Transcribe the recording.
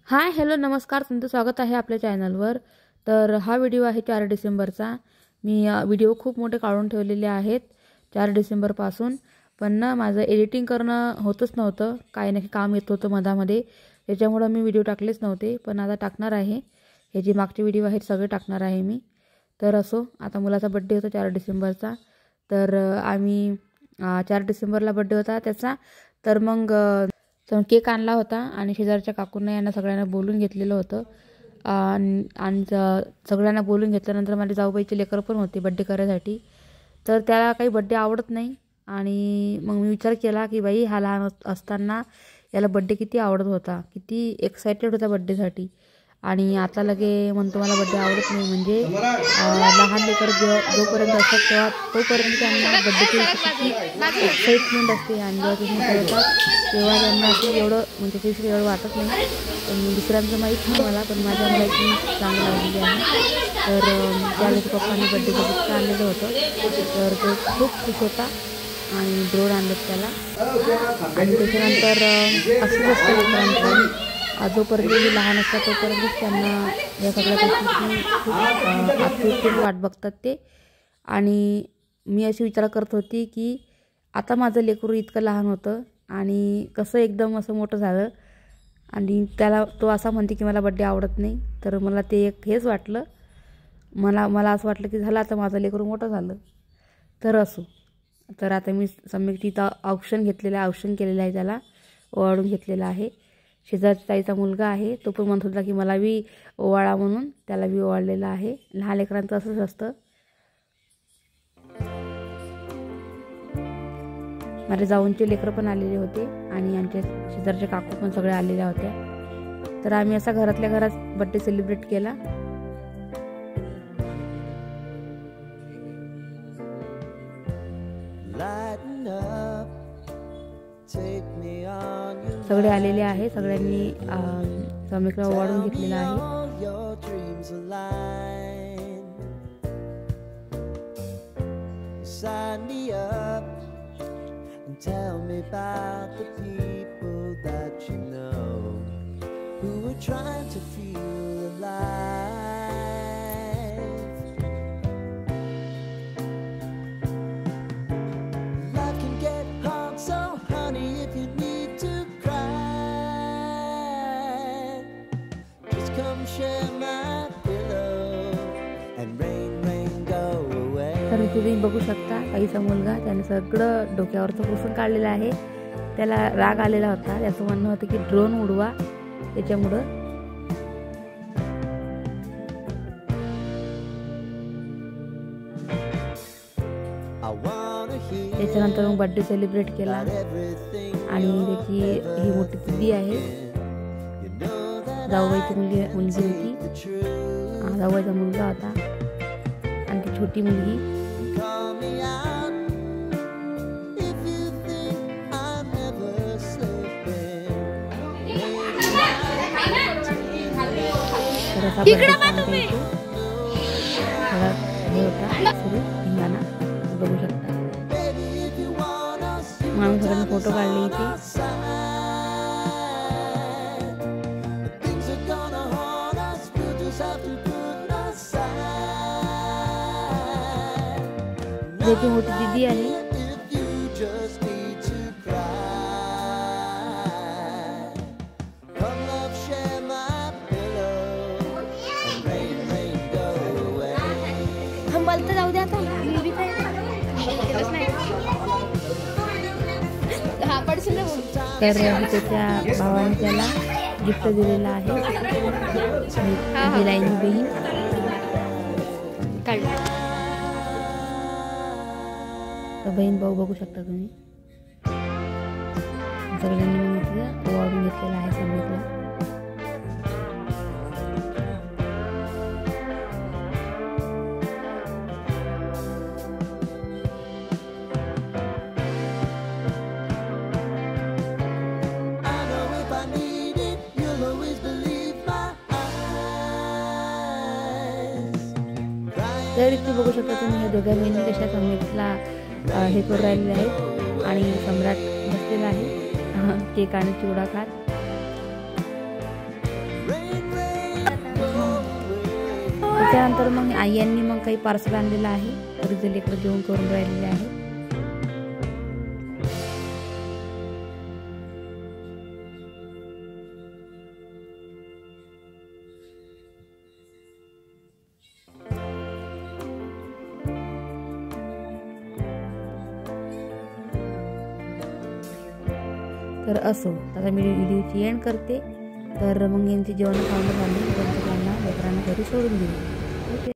Hi hello नमस्कार, तुमचं स्वागत आहे आपल्या चॅनलवर। तर हा व्हिडिओ आहे 4 डिसेंबरचा। मी व्हिडिओ खूप मोठे काढून ठेवलेले आहेत 4 डिसेंबरपासून, पण ना माझं एडिटिंग करणं होतच नव्हतं, काही ना काही काम येत होतं मधामध्ये, त्याच्यामुळे मी व्हिडिओ टाकलेच नव्हते। पण आता टाकणार आहे, हे जे मागचे व्हिडिओ आहेत सगळे टाकणार आहे मी। तर असो, आता मुलाचा बर्थडे होता 4 डिसेंबरचा, तर आम्ही 4 डिसेंबरला बर्थडे होता त्याचा, तर मग केक आणला होता आणि शेजारच्या काकूंना यांना सगळ्यांना बोलून घेतलेलं होतं। आणि सगळ्यांना बोलून घेतल्यानंतर माझ्या जाऊबाईचे लेकर पण होते बर्थडे करायसाठी, तर त्याला काही बर्थडे आवडत नाही। आणि मग मी विचार केला की बाई, हा लहान असताना याला बर्थडे किती आवडत होता, किती एक्साइटेड होता बर्थडेसाठी, आणि आता लगे म्हणतो मला बर्थडे आवडत नाही। म्हणजे लहान लेकर जोपर्यंत असतात तेव्हा तोपर्यंत त्यांना बर्थडेची किती एक्साइटमेंट असते, आणि जेव्हा ते मोठे होतात तेव्हा त्यांना असं एवढं म्हणजे काही एवढं वाटत नाही। पण दुसऱ्यांचं माहीत नाही मला, पण माझ्या मुलाची चांगलं लागलेली आहे। तर त्याला पप्पांनी बर्थडेचं गिफ्ट आणलेलं होतं, तर तो खूप खुश होता आणि ड्रोन आणलं त्याला। आणि त्याच्यानंतर असंच असतं लेकरांचं, जोपर्यंत ते लहान असतात तोपर्यंतच त्यांना या सगळ्या गोष्टीची खूप आतुरतेने वाट बघतात ते। आणि मी अशी विचार करत होती की आता माझं लेकरू इतकं लहान होतं आणि कसं एकदम असं मोठं झालं, आणि त्याला तो असा म्हणते की मला बर्थडे आवडत नाही। तर मला ते एक हेच वाटलं, मला असं वाटलं की झालं आता माझं लेकरू मोठं झालं। तर असो, तर आता मी सम्यक तिथं औक्षण केलेलं आहे, त्याला ओवाळून घेतलेलं आहे। शेजारच्या ताईचा मुलगा आहे, तो पण म्हणत होता की मला बी ओवाळा, म्हणून त्याला बी ओवाळलेलं आहे। लहान लेकरांचं असंच असतं। माझ्या जाऊंचे लेकरं पण आलेले होते आणि आमच्या शेजारच्या काकू पण सगळ्या आलेल्या होत्या। तर आम्ही असा घरातल्या घरात बर्थडे सेलिब्रेट केला। सगळे आलेले आहे, सगळ्यांनी सम्यकला ओवाळून घेतलेला आहे। Tell me about the people that you know who are trying to feel alive. Life can get hard, so honey, if you need to cry, just come share my pillow and rain, rain, go away. तर तुम्ही बघू शकता, ताईचा मुलगा त्याने सगळं डोक्यावरचं पुसून काढलेलं आहे। त्याला राग आलेला होता, त्याचं म्हणणं होतं की ड्रोन उडवा, त्याच्यामुळं त्याच्यानंतर मग बर्थडे सेलिब्रेट केला। आणि त्याची ही मोठी दिदी आहे, जाऊबाईची मुलगी होती, जाऊबाईचा मुलगा होता, आणि ती छोटी मुलगी। हे होता सुरू धिंगाणा, बघू शकता। मग आम्ही सगळ्यांनी फोटो काढले इथे। त्याची मोठी दिदी आहे। बोलता जाऊ दे, आता मी बी काय केलंच नाही। हा पडशील ना बोल। तर त्याच्या भावाने त्याला गिफ्ट दिलेलं आहे, दिलाईनी बहीण काढला। तर बहीण भाऊ बघू शकता तुम्ही, सगळ्यांनी ओवाळून घेतलेला आहे सम्यकला। तर इथे बघू शकता तुम्ही, ह्या दोघा बहिणी कशा सम्यकला हे करून राहिलेले आहेत, आणि सम्राट बसलेला आहे केक आणि चिवडा खात। त्याच्यानंतर मग आई यांनी मग काही पार्सल आणलेलं आहे, घरी लेकरं जेवण करून राहिलेले आहे. तर असो, आता मी व्हिडिओची एंड करते. तर मग यांची जेवण खाऊन झाली, त्यांना लेकरांना घरी सोडून दिली.